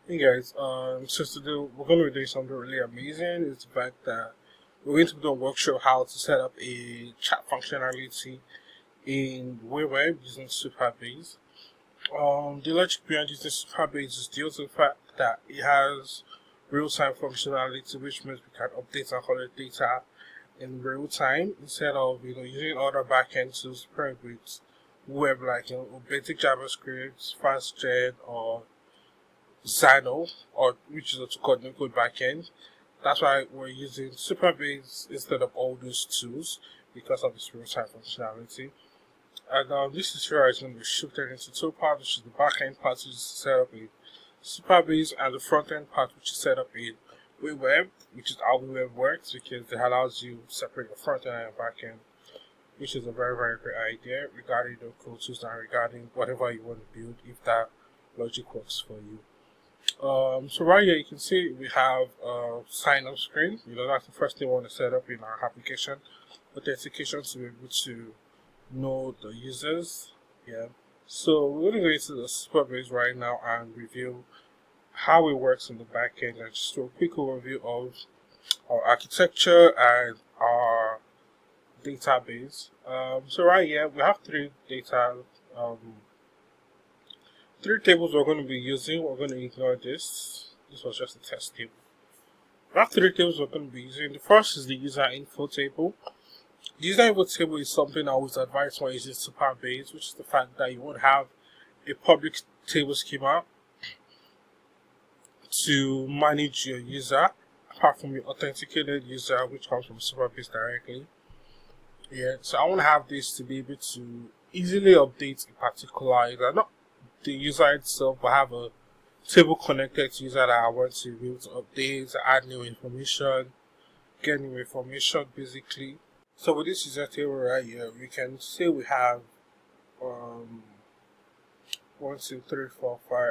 Hey guys, so today we're going to be doing something really amazing. It's the fact that we're going to be doing a workshop how to set up a chat functionality in weweb using supabase. The logic behind using supabase is due to the fact that it has real-time functionality, which means we can update and collect data in real time instead of using other backend tools paired with web like basic JavaScript, FastJet, or Xano, or which is also called no-code backend. That's why we're using Supabase instead of all those tools because of its real-time functionality. And this is where it's going to be shifted into two parts, which is the backend part, which is set up in Supabase, and the front-end part, which is set up in weweb, which is how weweb works because it allows you to separate your front-end and your backend, which is a very, very great idea regarding the code tools and regarding whatever you want to build if that logic works for you. So right here you can see we have a sign up screen. That's the first thing we want to set up in our application. Authentication to be able to know the users. Yeah. So we're going to go into the Supabase right now and review how it works in the backend and just do a quick overview of our architecture and our database. So right here we have um, three tables we're going to be using. We're going to ignore this. This was just a test table. We have three tables we're going to be using. The first is the user info table. The user info table is something I always advise when using Supabase, which is the fact that you won't have a public table schema to manage your user, apart from your authenticated user, which comes from Supabase directly. Yeah, so I want to have this to be able to easily update a particular user, not the user itself, but have a table connected to user that I want to be able to update, add new information, get new information basically. So with this user table right here, we can say we have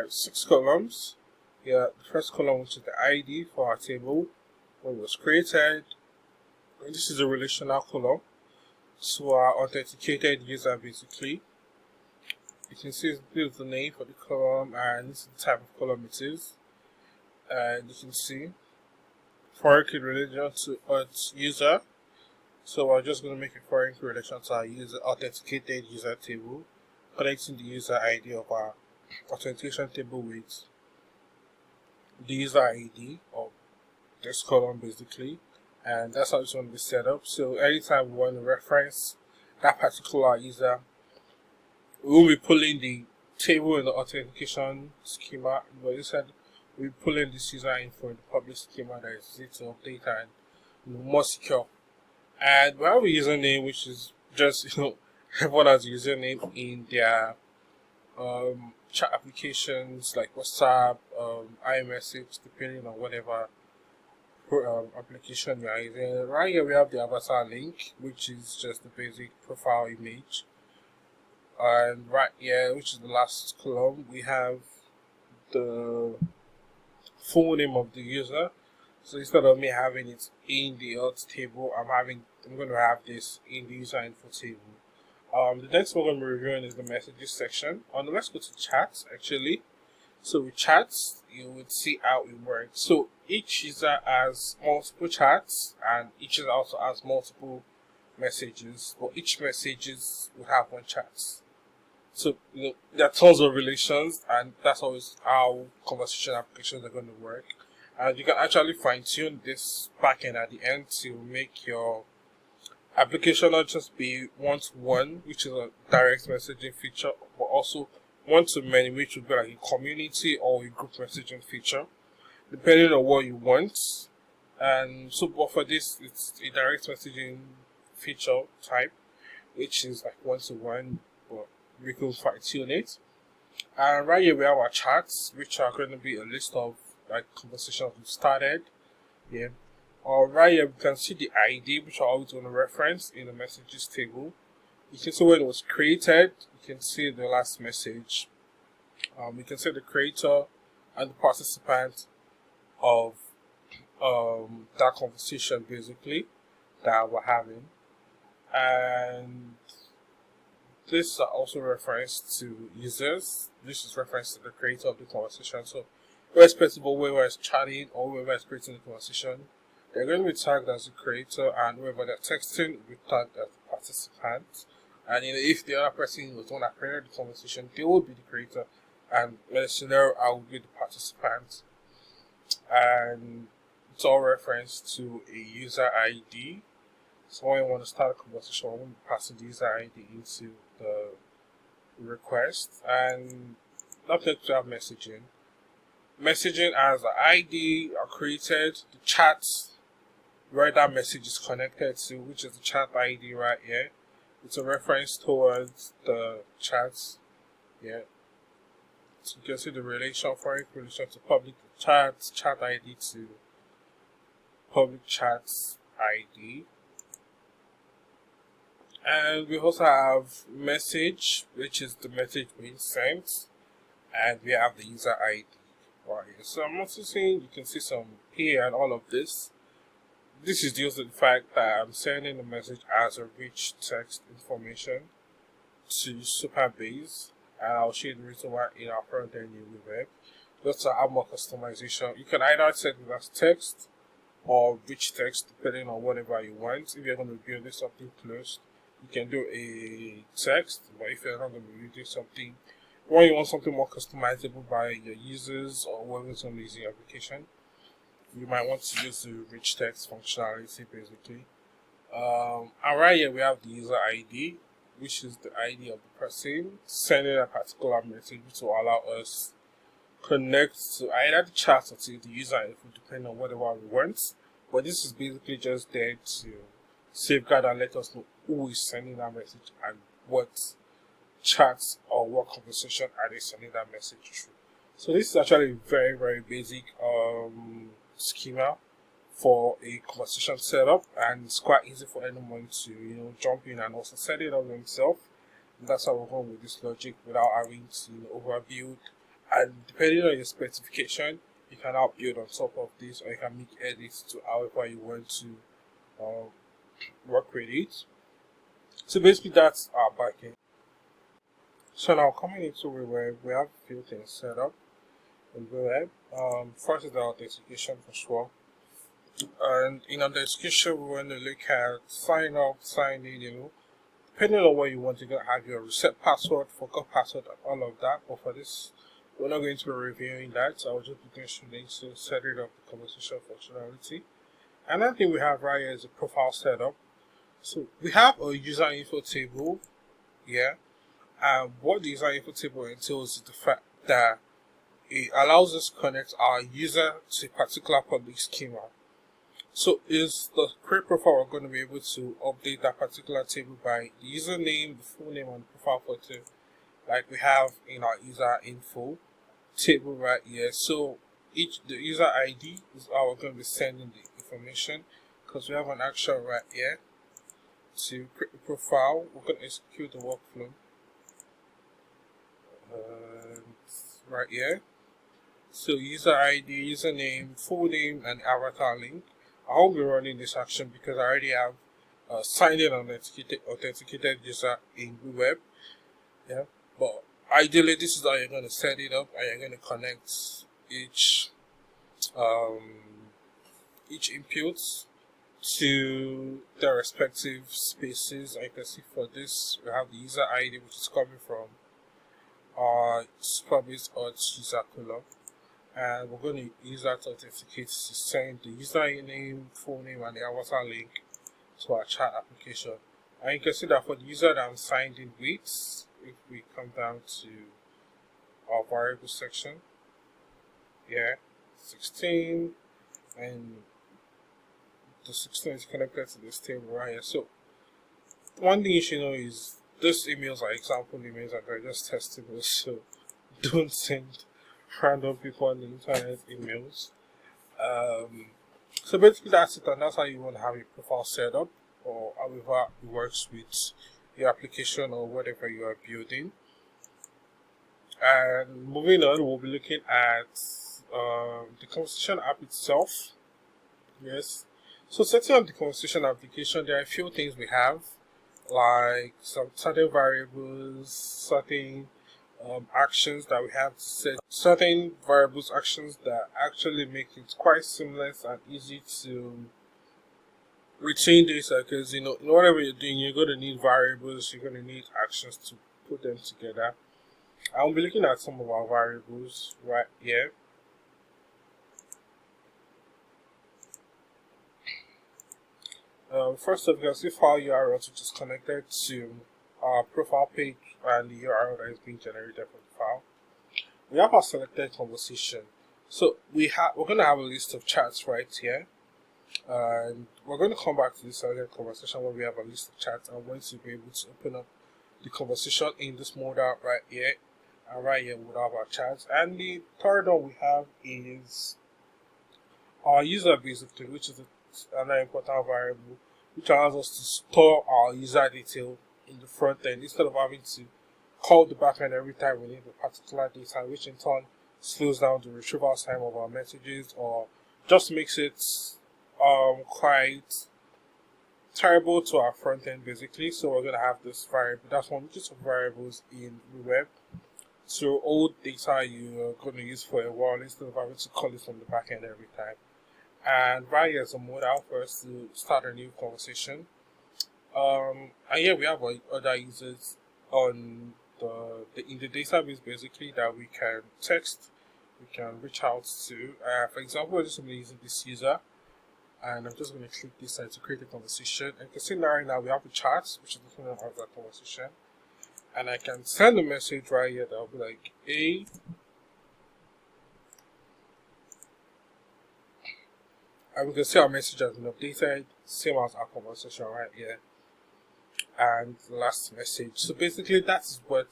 6 columns. Yeah, the first column, which is the ID for our table, when it was created. And this is a relational column, so our authenticated user basically. You can see this is the name for the column and this is the type of column it is. And you can see foreign key relation to its user. So we're just going to make a foreign key relation to our user authenticated user table, connecting the user ID of our authentication table with the user ID of this column basically. And that's how it's going to be set up. So anytime we want to reference that particular user, we will be pulling the table in the authentication schema, but instead we pull in this user info in the public schema that is easy to update and more secure. And we have a username, which is just everyone has a username in their chat applications like WhatsApp, iMessage, depending on whatever application you are using. Right here we have the avatar link, which is just the basic profile image. And right here, which is the last column, we have the full name of the user. So instead of me having it in the auth table, I'm going to have this in the user info table. The next one we're going to be reviewing is the messages section. Let's go to chats actually. So with chats, you would see how it works. So each user has multiple chats, and each user also has multiple messages. But each messages will have one chat. So there are tons of relations, and that's always how conversation applications are going to work. And you can actually fine tune this backend at the end to make your application not just be one-to-one, which is a direct messaging feature, but also one-to-many, which would be like a community or a group messaging feature, depending on what you want. And so, but for this, it's a direct messaging feature type, which is like one-to-one, but we can fine tune it. And right here we have our chats, which are going to be a list of like conversations we started. Yeah. Right here we can see the ID, which are always going to reference in the messages table. You can see when it was created. You can see the last message. You can see the creator and the participant of that conversation basically that we're having. And this also refers to users. This is reference to the creator of the conversation. So irrespective of whoever is chatting or whoever is creating the conversation, they're going to be tagged as the creator, and whoever they're texting will be tagged as the participant. And if the other person was the one that created the conversation, they will be the creator, and in the scenario, I will be the participant. And it's all reference to a user ID. So when you want to start a conversation, I'm going to be passing the user ID into the request, and not to have messaging. Messaging as an ID are created, the chat where that message is connected to, which is the chat ID right here. It's a reference towards the chats. Yeah. So you can see the relation for it, relation to public chats, chat ID to public chats ID. And we also have message, which is the message being sent, and we have the user ID right here. So I'm also saying you can see some here and all of this. This is due to the fact that I'm sending the message as a rich text information to supabase, and I'll show you the reason why in our front end in weweb. Just to have more customization, you can either set it as text or rich text depending on whatever you want. If you're going to be building something closed, you can do a text, but if you're not going to be using something, or you want something more customizable by your users or whoever's going to use your application, you might want to use the rich text functionality basically. And right here we have the user ID, which is the ID of the person sending a particular message to allow us connect to either the chat or to the user info depending on whatever we want. But this is basically just there to safeguard and let us know who is sending that message and what chats or what conversation are they sending that message through. So this is actually a very, very basic schema for a conversation setup, and it's quite easy for anyone to jump in and also set it up themselves. And that's how we're going with this logic without having to overbuild. And depending on your specification, you can now build on top of this, or you can make edits to however you want to work with it. So basically that's our backend. So now coming into weweb, we have a few things set up in weweb. First is the authentication for sure. And in authentication, we want to look at sign up, sign in, depending on what you want, you're going to have your reset password, forgot password, and all of that. But for this, we're not going to be reviewing that, so I'll just be going straight into setting up the conversation functionality. Another thing we have right here is a profile setup. So we have a user info table here. What the user info table entails is the fact that it allows us to connect our user to a particular public schema. So is the create profile, we're going to be able to update that particular table by the username, the full name, and the profile photo, like we have in our user info table right here. So the user ID is how we're going to be sending the information, because we have an action right here to create the profile. We're going to execute the workflow right here. So user ID, username, full name, and avatar link. I won't be running this action because I already have signed in authenticated user in weweb. Yeah, but ideally this is how you're going to set it up, and you're going to connect each input to their respective spaces. And you can see for this we have the user ID, which is coming from our supabase or user column, and we're going to use that to authenticate to send the username, full name, and the avatar link to our chat application. And you can see that for the user that I'm signed in with, if we come down to our variable section, yeah, 16, and the 16 is connected to this table right here. So one thing you should know is those emails are example emails and they're just testables, so don't send random people on the internet emails. So basically that's it, and that's how you want to have your profile set up, or however it works with your application or whatever you are building. And moving on, we'll be looking at the conversation app itself. Yes, so setting up the conversation application, there are a few things we have, like some certain variables, certain actions that we have to set, certain variables actions that actually make it quite seamless and easy to retain data, because in whatever you're doing, you're going to need variables, you're going to need actions to put them together. I'll be looking at some of our variables right here. First off, you can see file URLs, which is connected to our profile page and the URL that is being generated from the file. We have our selected conversation. So we're going to have a list of chats right here. And we're going to come back to this selected conversation where we have a list of chats. I'm going to be able to open up the conversation in this mode out right here. And right here we have our chats. And the third one we have is our user basically, which is another important variable, which allows us to store our user detail in the front end instead of having to call the backend every time we need a particular data, which in turn slows down the retrieval time of our messages or just makes it quite terrible to our front end basically. So we're gonna have this variable. That's one which is variables in weweb. So old data you're gonna use for a while instead of having to call it from the backend every time. And right here is a mode out for us to start a new conversation. And here we have other users on in the database basically that we can text, we can reach out to. For example, we're just going to be using this user, and I'm just going to click this side to create a conversation. And you can see right now we have a chat, which is the one of that conversation, and I can send a message right here that will be like, hey, and we can see our message has been updated, same as our conversation right here. And the last message. So basically that's what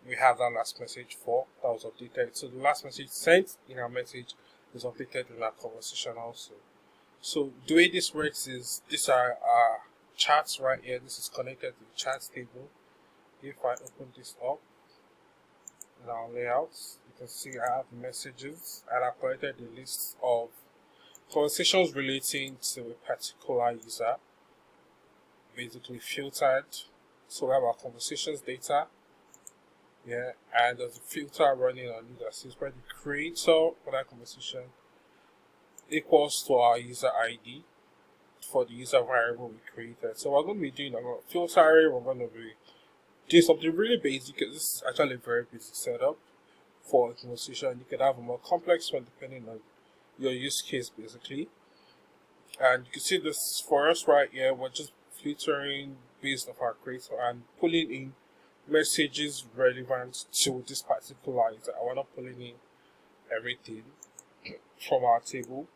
we have that last message for, that was updated. So the last message sent in our message is updated in our conversation also. So the way this works is, these are our chats right here. This is connected to the chats table. If I open this up in our layouts, you can see I have the messages and I've collected the list of conversations relating to a particular user, basically filtered. So we have our conversations data, yeah, and there's a filter running on it that says where the creator for that conversation equals to our user ID for the user variable we created. So we're going to be doing a lot of filtering. We're going to be doing something really basic. This is actually a very basic setup for a conversation. You could have a more complex one depending on your use case basically. And you can see this for us right here. We're just filtering based off our creator and pulling in messages relevant to this particular user. We're not pulling in everything from our table.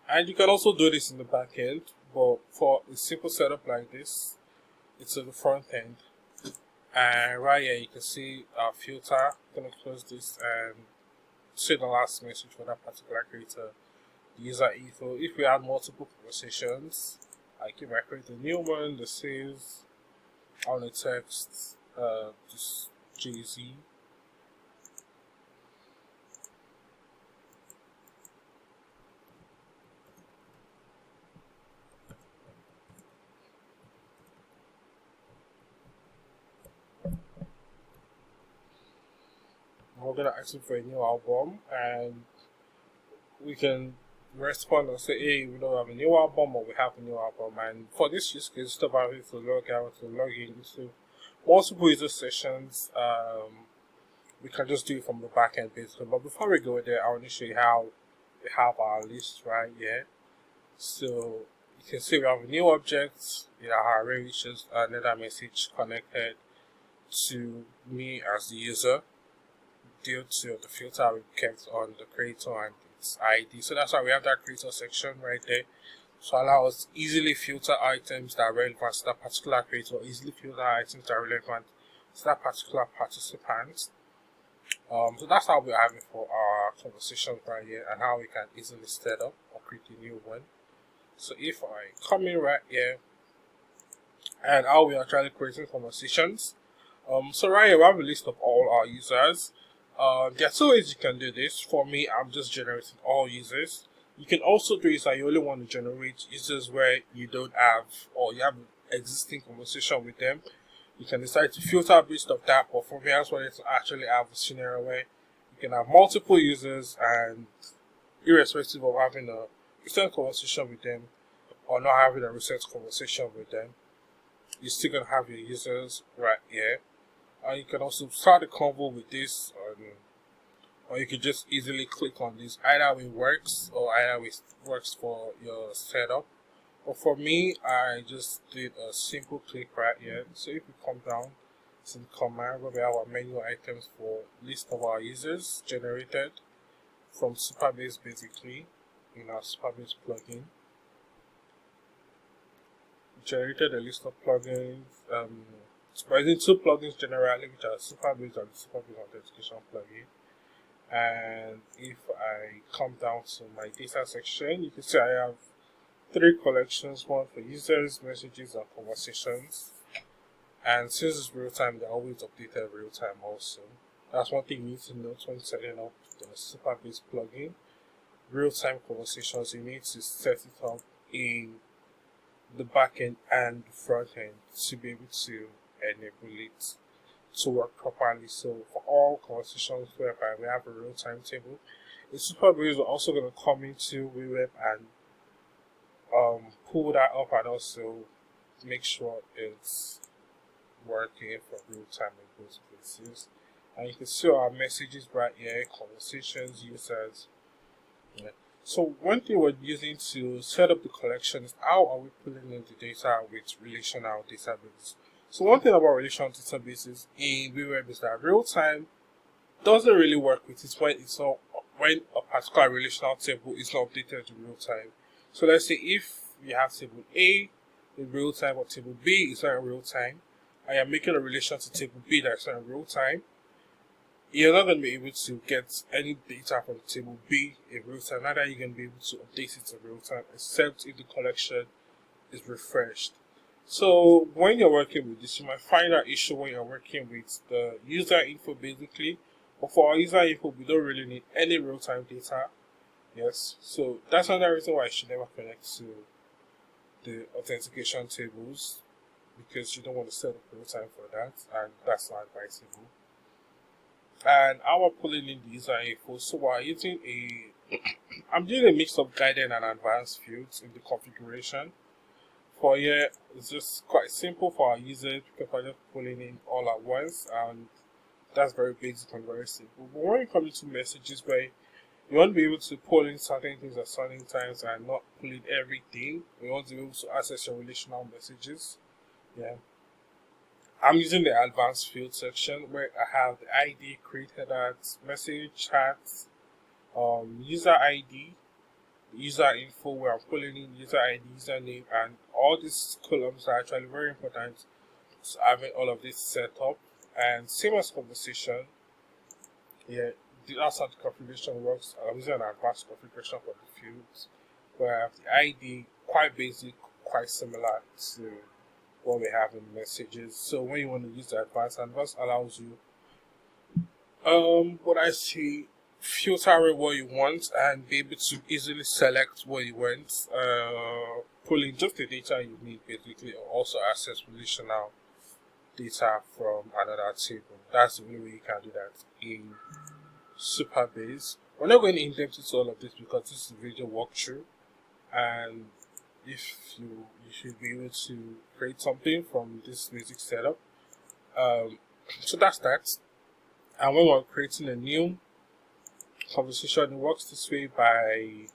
And you can also do this in the back end, but for a simple setup like this, it's on the front end. And right here you can see our filter. I'm gonna close this and see the last message for that particular creator, the user info. If we had multiple conversations, I can create a new one that says on the text just JZ. We're gonna ask him for a new album, and we can respond and say, hey, we don't have a new album or we have a new album. And for this use case, instead of having to log out to log in into multiple user sessions, we can just do it from the backend basically. But before we go there, I want to show you how we have our list right here. So you can see we have a new object in our array, which is another message connected to me as the user due to the filter we kept on the creator and its ID. So that's why we have that creator section right there. So allow us easily filter items that are relevant to that particular creator, easily filter items that are relevant to that particular participant. So that's how we're having for our conversation right here, and how we can easily set up or create a new one. So if I come in right here, and how we are actually creating conversations. So right here we have a list of all our users. There are two ways you can do this. For me, I'm just generating all users. You can also do this that you only want to generate users where you don't have, or you have an existing conversation with them. You can decide to filter based off that, but for me, I just wanted to actually have a scenario where you can have multiple users, and irrespective of having a recent conversation with them or not having a recent conversation with them, you're still gonna have your users right here. And you can also start the convo with this, or you can just easily click on this. Either way works, or either way works for your setup. But for me, I just did a simple click right here. So if we come down to the command where we have our menu items for list of our users generated from supabase, basically in our supabase plugin, generated a list of plugins. So we're using two plugins generally, which are supabase and the supabase authentication plugin. And if I come down to my data section, you can see I have three collections: one for users, messages, and conversations. And since it's real time, they're always updated real time also. That's one thing you need to note when setting up the supabase plugin. Real time conversations, you need to set it up in the backend and the front end to be able to enable it to work properly. So for all conversations whereby we have a real time table, the supabase is also going to come into weweb and pull that up and also make sure it's working for real time in both places. And you can see our messages right here, conversations, users. Yeah. So one thing we're using to set up the collection is how are we pulling in the data with relational database. So one thing about relational databases in weweb is that real time doesn't really work with it when a particular relational table is not updated in real time. So let's say if you have table A in real time or table B is not in real time, and you're making a relation to table B that's not in real time, you're not going to be able to get any data from table B in real time. Neither are you going to be able to update it in real time, except if the collection is refreshed. So when you're working with this, you might find that issue when you're working with the user info basically. But for our user info, we don't really need any real-time data. Yes, so that's another reason why you should never connect to the authentication tables, because you don't want to set up real time for that, and that's not advisable. And our pulling in the user info, so we're using I'm doing a mix of guided and advanced fields in the configuration. For here, it's just quite simple for our users because we're just pulling in all at once, and that's very basic and very simple. But when you come into messages where you want to be able to pull in certain things at certain times and not pull in everything, we want to be able to access your relational messages. Yeah, I'm using the advanced field section where I have the ID created at message, chat, user ID, user info where I'm pulling in user ID, username, and all these columns are actually very important. So having all of this set up, and same as conversation, yeah, that's how the configuration works. I'm using an advanced configuration for the fields where I have the ID, quite basic, quite similar to what we have in messages. So when you want to use the advanced allows you what I see, filtering what you want and be able to easily select what you want, pulling just the data you need basically, or also access relational data from another table. That's the only way you can do that in supabase. We're not going in depth into all of this because this is a video walkthrough, and if you should be able to create something from this basic setup. So that's that. And when we're creating a new conversation, it works this way by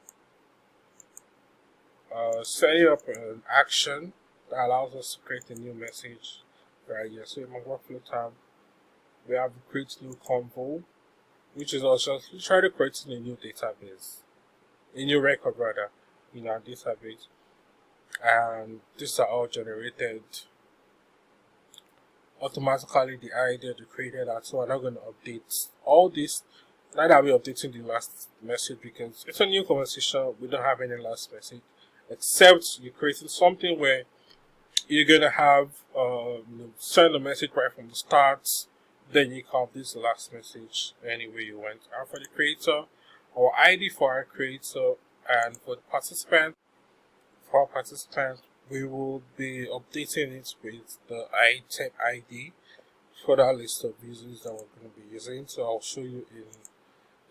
setting up an action that allows us to create a new message right here. So in my workflow tab, we have create new convo, which is also try to create a new database, a new record rather, in our database. And these are all generated automatically. The idea to create that, so I'm not going to update all this. Now that we're updating the last message because it's a new conversation, we don't have any last message, except you're creating something where you're gonna have send a message right from the start, then you can this last message anywhere you want. And for the creator, our ID for our creator, and for the participant, for our participant, we will be updating it with the item ID for that list of users that we're going to be using. So I'll show you in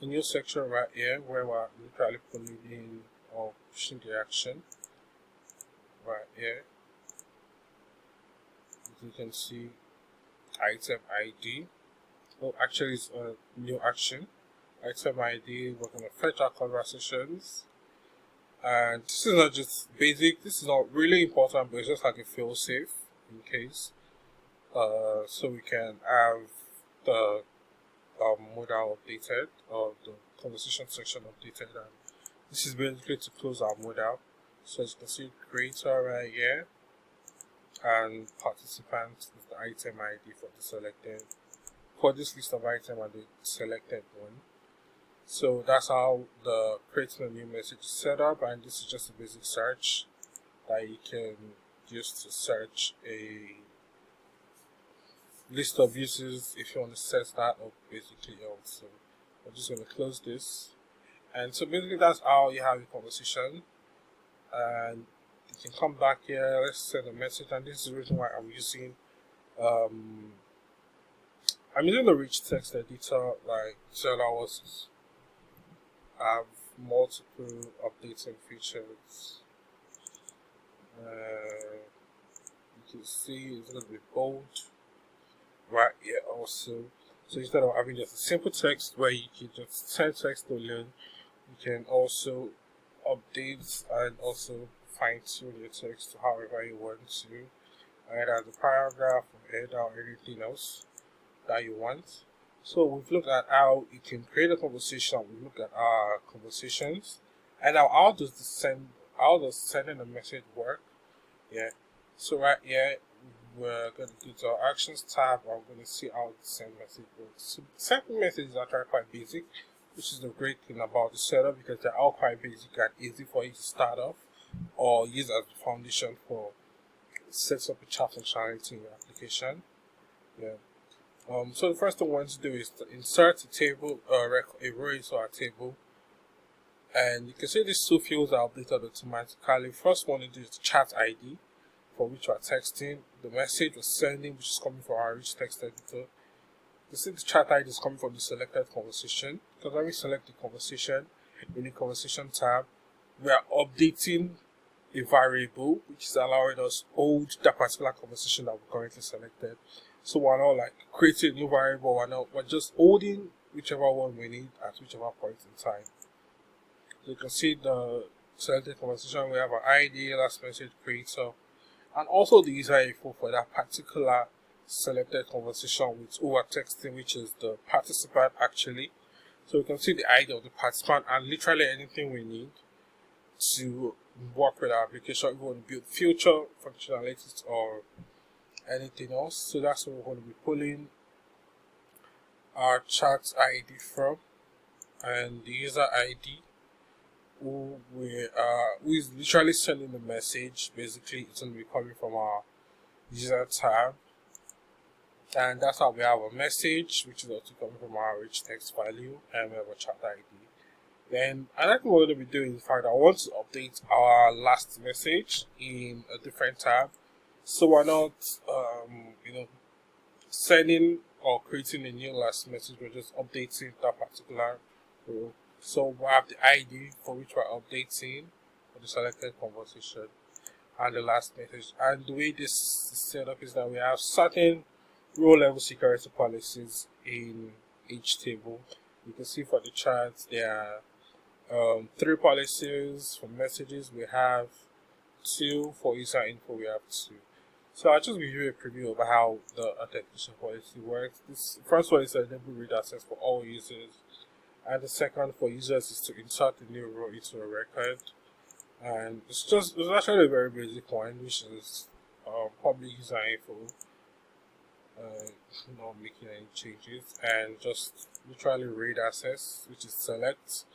a new section right here where we're literally pulling in or pushing the action right here. As you can see, item ID. Oh, actually, it's a new action. Item ID. We're going to fetch our conversations. And this is not just basic, this is not really important, but it's just like a fail safe in case. So we can have the modal updated, or the conversation section updated, and this is basically to close our modal. So as you can see, creator right here, and participant is the item ID for the selected, for this list of items and the selected one. So that's how the creating a new message is set up, and this is just a basic search that you can use to search a list of users if you want to set that up basically also. I'm just going to close this, and so basically that's how you have a conversation, and you can come back here. Let's send a message, and this is the reason why I'm using the rich text editor, like so that was have multiple updating features. You can see it's going to be bold right here also. So instead of having just a simple text where you can just send text to learn, you can also update and also fine tune your text to however you want to, either the paragraph or header or anything else that you want. So we've looked at how you can create a conversation. We've looked at our conversations, and now how does sending a message work? Yeah. So right here we're going to go to our actions tab. I'm going to see how the send message works. So sending messages are actually quite basic, which is the great thing about the setup, because they're all quite basic and easy for you to start off or use as the foundation for sets up a chat functionality in your application. Yeah. So the first thing we want to do is to insert a table, a row into our table, and you can see these two fields are updated automatically. First one to do is the chat ID, for which we are texting. The message we're sending, which is coming from our rich text editor. You see the chat ID is coming from the selected conversation, because when we select the conversation in the conversation tab, we are updating a variable which is allowing us hold that particular conversation that we currently selected. So we're not like creating a new variable, we're just holding whichever one we need at whichever point in time. So you can see the selected conversation, we have our ID, last message, creator, and also the user info for that particular selected conversation with who we're texting, which is the participant actually. So we can see the ID of the participant and literally anything we need to work with our application. If we want to build future functionalities or anything else. So that's where we're going to be pulling our chat ID from, and the user ID who is literally sending the message. Basically it's going to be coming from our user tab, and that's how we have a message, which is also coming from our rich text value, and we have a chat ID. Then another thing we're going to be doing is the fact that I want to update our last message in a different tab. So we're not, sending or creating a new last message. We're just updating that particular row. So we have the ID for which we're updating for the selected conversation and the last message. And the way this is set up is that we have certain row level security policies in each table. You can see for the charts there are 3 policies. For messages we have 2, for user info we have 2. So I'll just give you a preview of how the authentication policy works. This first one is enable read access for all users, and the second for users is to insert a new row into a record. And it's actually a very basic one, which is public user info, not making any changes, and just literally read access, which is select.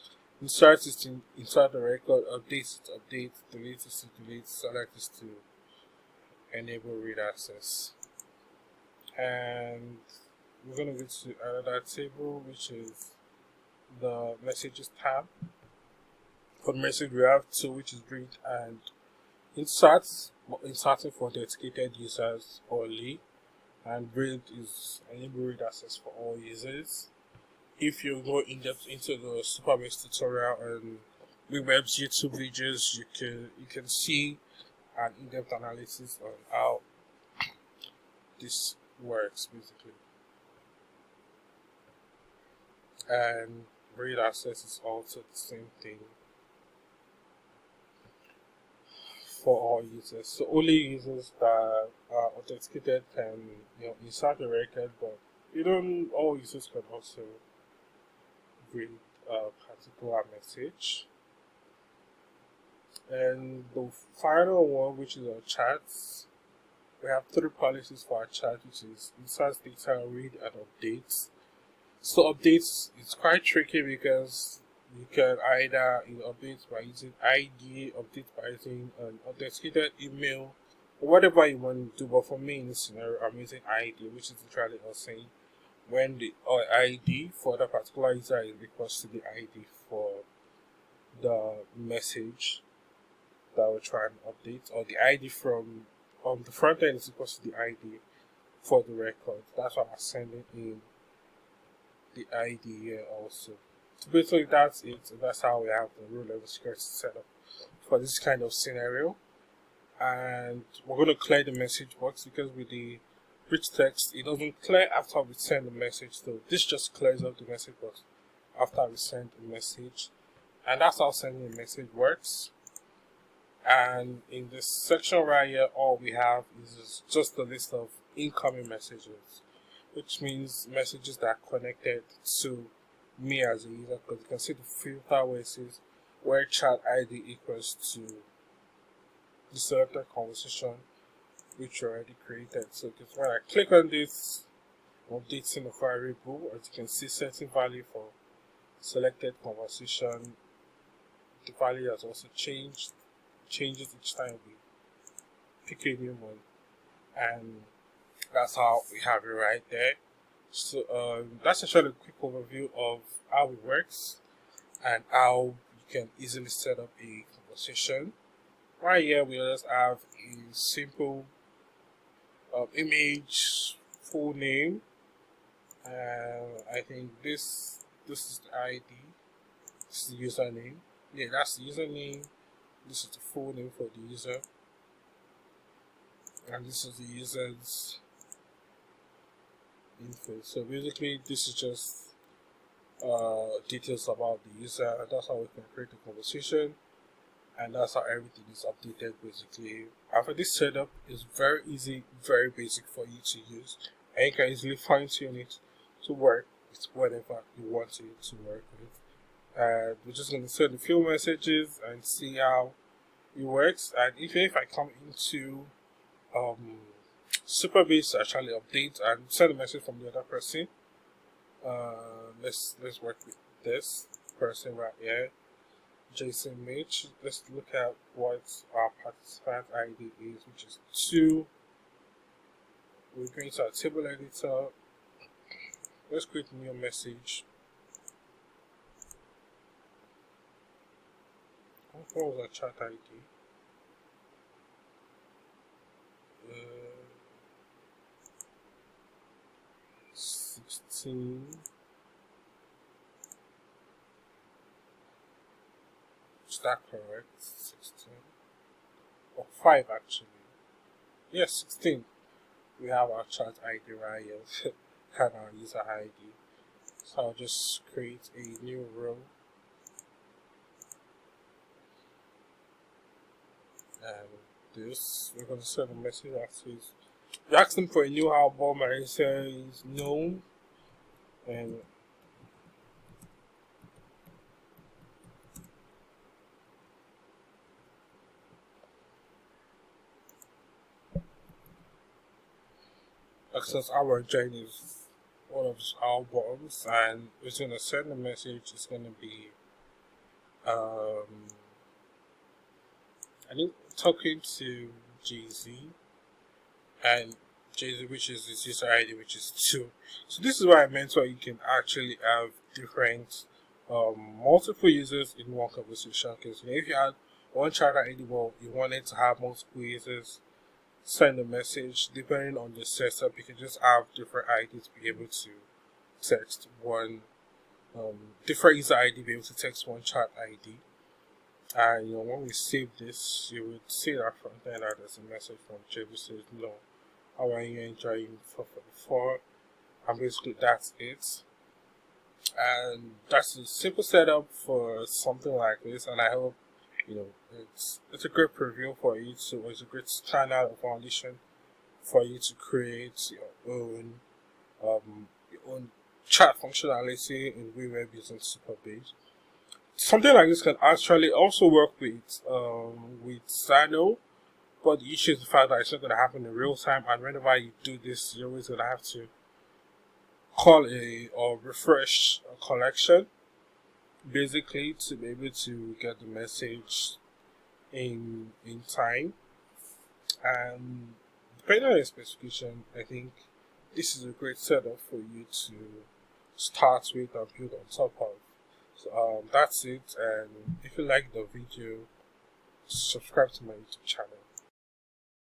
Insert is to insert the record, update is to update, delete is to delete, select is to enable read access. And we're going to go to another table, which is the messages tab. For the message we have 2, which is read and insert. inserting for dedicated users only, and read is enable read access for all users. If you go in depth into the supabase tutorial and weweb's YouTube videos, you can see an in-depth analysis on how this works basically. And read access is also the same thing for all users. So only users that are authenticated can insert a record, but all users can also read a particular message. And the final one, which is our chats, we have 3 policies for our chat, which is insert data, read, and updates. So updates is quite tricky because you can either update by using ID, update by using an authenticated email, or whatever you want to do. But for me in this scenario, I'm using ID, which is literally us saying when the ID for that particular user is equals to the ID for the message that we're trying to update, or the ID from the front end is equals to the ID for the record. That's why I'm sending in the ID here also. So basically that's it. That's how we have the row level security set up for this kind of scenario. And we're going to clear the message box because with the rich text, it doesn't clear after we send the message. So this just clears up the message box after we send a message. And that's how sending a message works. And in this section right here, all we have is just a list of incoming messages, which means messages that are connected to me as a user, because you can see the filter where it says where chat ID equals to the selected conversation which you already created. So when I click on this, updating the variable, as you can see, setting value for selected conversation, the value has also changes each time we pick a new one, and that's how we have it right there. So that's actually a quick overview of how it works and how you can easily set up a conversation. Right here we just have a simple image, full name, and I think this is the ID, this is the username. Yeah, that's the username. This is the full name for the user, and this is the user's info. So basically this is just details about the user, and that's how we can create a conversation, and that's how everything is updated basically. After this setup is very easy, very basic for you to use, and you can easily fine tune it to work with whatever you want it to work with. And we're just going to send a few messages and see how it works. And if I come into supabase to actually update and send a message from the other person, let's work with this person right here, Jason Mitch. Let's look at what our participant ID is, which is 2. We're going to our table editor. Let's create a new message. What was our chat ID? 16. Is that correct? 16 or 5 actually? Yes, 16. We have our chat ID right here and our user ID. So I'll just create a new row. And this, we're going to send a message that says, you're asking for a new album, and it says no. And access our join is one of his albums, and it's going to send a message. It's going to be I think talking to Jay-Z, and Jay-Z, which is his user ID, which is 2. So this is what I meant, where you can actually have different multiple users in one conversation. Because if you had one chat ID, well, you want it to have multiple users send a message. Depending on your setup, you can just have different IDs to be able to text one, different user ID be able to text one chat ID. And when we save this, you would see that front end that there's a message from Jay who says, "No, how are you enjoying 444?" And basically that's it. And that's a simple setup for something like this. And I hope it's a great preview for you to, it's a great standard or foundation for you to create your own chat functionality in weweb using supabase. Something like this can actually also work with Sano, but the issue is the fact that it's not going to happen in real time, and whenever you do this, you're always going to have to call or refresh a collection, basically, to be able to get the message in time. And depending on your specification, I think this is a great setup for you to start with and build on top of. So that's it, and if you like the video, subscribe to my YouTube channel.